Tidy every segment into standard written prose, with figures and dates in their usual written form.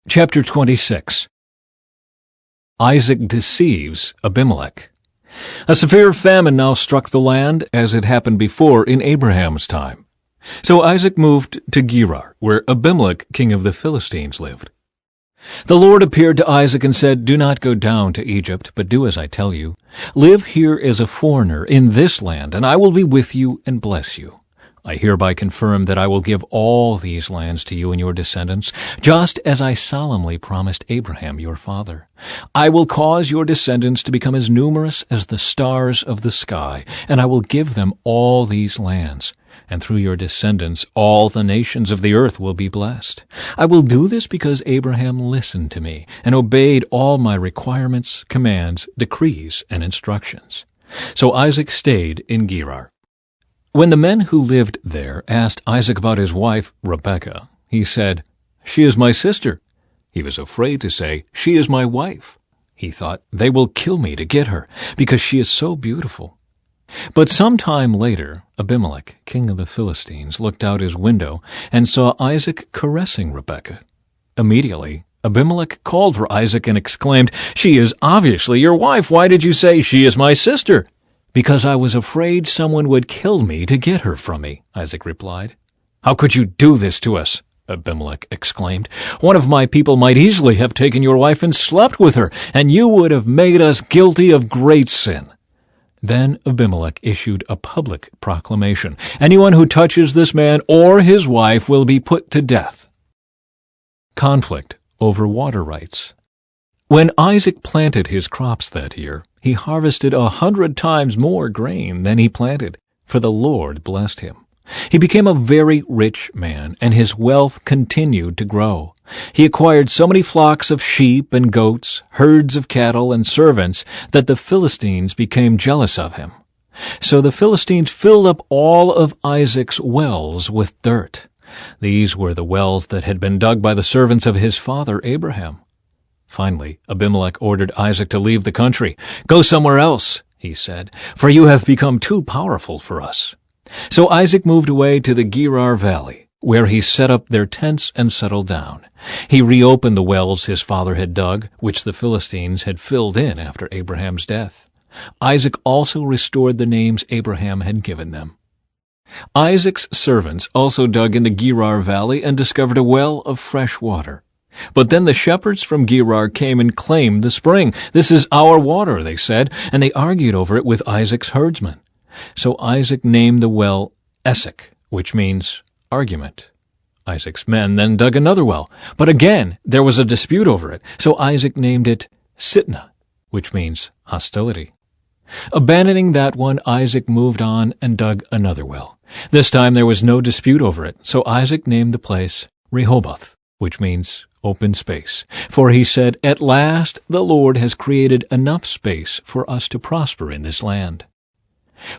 Chapter 26. Isaac deceives Abimelech. A severe famine now struck the land, as it happened before in Abraham's time. So Isaac moved to Gerar, where Abimelech, king of the Philistines, lived. The Lord appeared to Isaac and said, "Do not go down to Egypt, but do as I tell you. Live here as a foreigner in this land, and I will be with you and bless you. I hereby confirm that I will give all these lands to you and your descendants, just as I solemnly promised Abraham your father. I will cause your descendants to become as numerous as the stars of the sky, and I will give them all these lands. And through your descendants all the nations of the earth will be blessed. I will do this because Abraham listened to me and obeyed all my requirements, commands, decrees, and instructions." So Isaac stayed in Gerar. When the men who lived there asked Isaac about his wife, Rebekah, he said, "She is my sister." He was afraid to say, "She is my wife." He thought, "They will kill me to get her, because she is so beautiful." But some time later, Abimelech, king of the Philistines, looked out his window and saw Isaac caressing Rebekah. Immediately, Abimelech called for Isaac and exclaimed, "She is obviously your wife. Why did you say, 'She is my sister'?" "Because I was afraid someone would kill me to get her from me," Isaac replied. "How could you do this to us?" Abimelech exclaimed. "One of my people might easily have taken your wife and slept with her, and you would have made us guilty of great sin." Then Abimelech issued a public proclamation. "Anyone who touches this man or his wife will be put to death." Conflict over water rights. When Isaac planted his crops that year, he harvested 100 times more grain than he planted, for the Lord blessed him. He became a very rich man, and his wealth continued to grow. He acquired so many flocks of sheep and goats, herds of cattle, and servants that the Philistines became jealous of him. So the Philistines filled up all of Isaac's wells with dirt. These were the wells that had been dug by the servants of his father Abraham. Finally, Abimelech ordered Isaac to leave the country. "Go somewhere else," he said, "for you have become too powerful for us." So Isaac moved away to the Gerar Valley, where he set up their tents and settled down. He reopened the wells his father had dug, which the Philistines had filled in after Abraham's death. Isaac also restored the names Abraham had given them. Isaac's servants also dug in the Gerar Valley and discovered a well of fresh water. But then the shepherds from Gerar came and claimed the spring. "This is our water," they said, and they argued over it with Isaac's herdsmen. So Isaac named the well Esek, which means argument. Isaac's men then dug another well, but again there was a dispute over it, so Isaac named it Sitnah, which means hostility. Abandoning that one, Isaac moved on and dug another well. This time there was no dispute over it, so Isaac named the place Rehoboth, which means open space. For he said, "At last the Lord has created enough space for us to prosper in this land."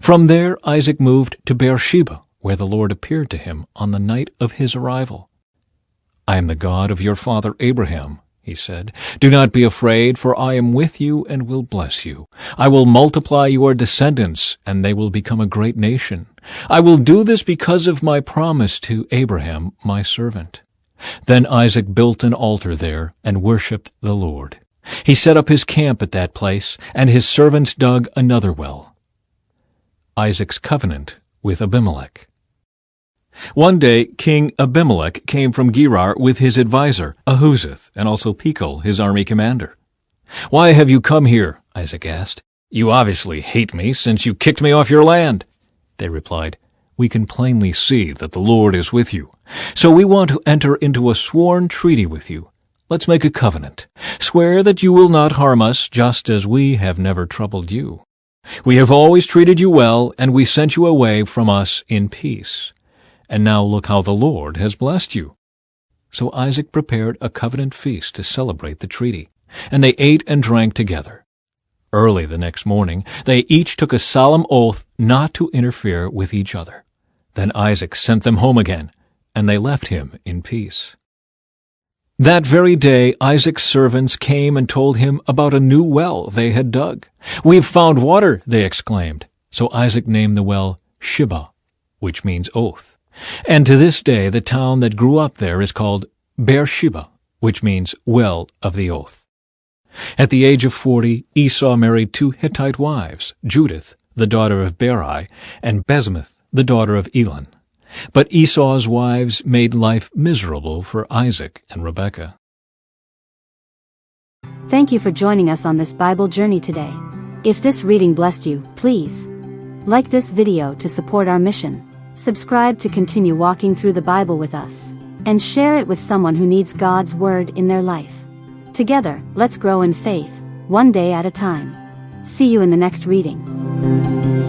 From there Isaac moved to Beersheba, where the Lord appeared to him on the night of his arrival. "I am the God of your father Abraham," he said. "Do not be afraid, for I am with you and will bless you. I will multiply your descendants, and they will become a great nation. I will do this because of my promise to Abraham, my servant." Then Isaac built an altar there and worshipped the Lord. He set up his camp at that place, and his servants dug another well. Isaac's covenant with Abimelech. One day King Abimelech came from Gerar with his adviser, Ahuzeth, and also Pekal, his army commander. "Why have you come here?" Isaac asked. "You obviously hate me since you kicked me off your land." They replied, "We can plainly see that the Lord is with you. So we want to enter into a sworn treaty with you. Let's make a covenant. Swear that you will not harm us, just as we have never troubled you. We have always treated you well, and we sent you away from us in peace. And now look how the Lord has blessed you." So Isaac prepared a covenant feast to celebrate the treaty, and they ate and drank together. Early the next morning, they each took a solemn oath not to interfere with each other. Then Isaac sent them home again, and they left him in peace. That very day Isaac's servants came and told him about a new well they had dug. "We've found water," they exclaimed. So Isaac named the well Shibah, which means oath. And to this day the town that grew up there is called Beersheba, which means well of the oath. At the age of 40, Esau married 2 Hittite wives, Judith, the daughter of Berai, and Basemath, the daughter of Elon. But Esau's wives made life miserable for Isaac and Rebekah. Thank you for joining us on this Bible journey today. If this reading blessed you, please like this video to support our mission, subscribe to continue walking through the Bible with us, and share it with someone who needs God's Word in their life. Together, let's grow in faith, one day at a time. See you in the next reading.